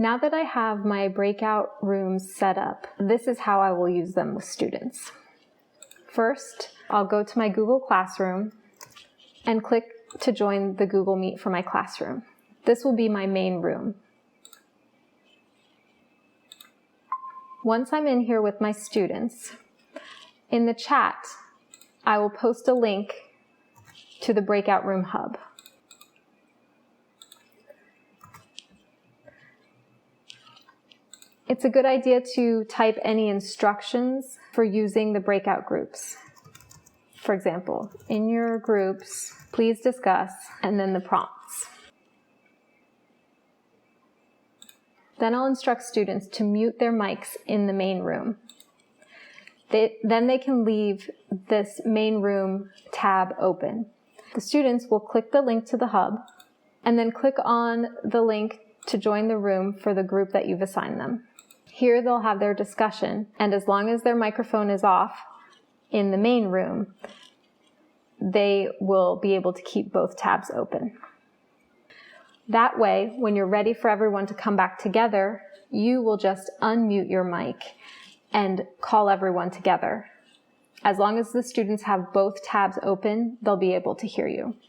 Now that I have my breakout rooms set up, this is how I will use them with students. First, I'll go to my Google Classroom and click to join the Google Meet for my classroom. This will be my main room. Once I'm in here with my students, in the chat, I will post a link to the Breakout Room Hub. It's a good idea to type any instructions for using the breakout groups. For example, in your groups, please discuss, and then the prompts. Then I'll instruct students to mute their mics in the main room. Then they can leave this main room tab open. The students will click the link to the hub, and then click on the link to join the room for the group that you've assigned them. Here they'll have their discussion, and as long as their microphone is off in the main room, they will be able to keep both tabs open. That way, when you're ready for everyone to come back together, you will just unmute your mic and call everyone together. As long as the students have both tabs open, they'll be able to hear you.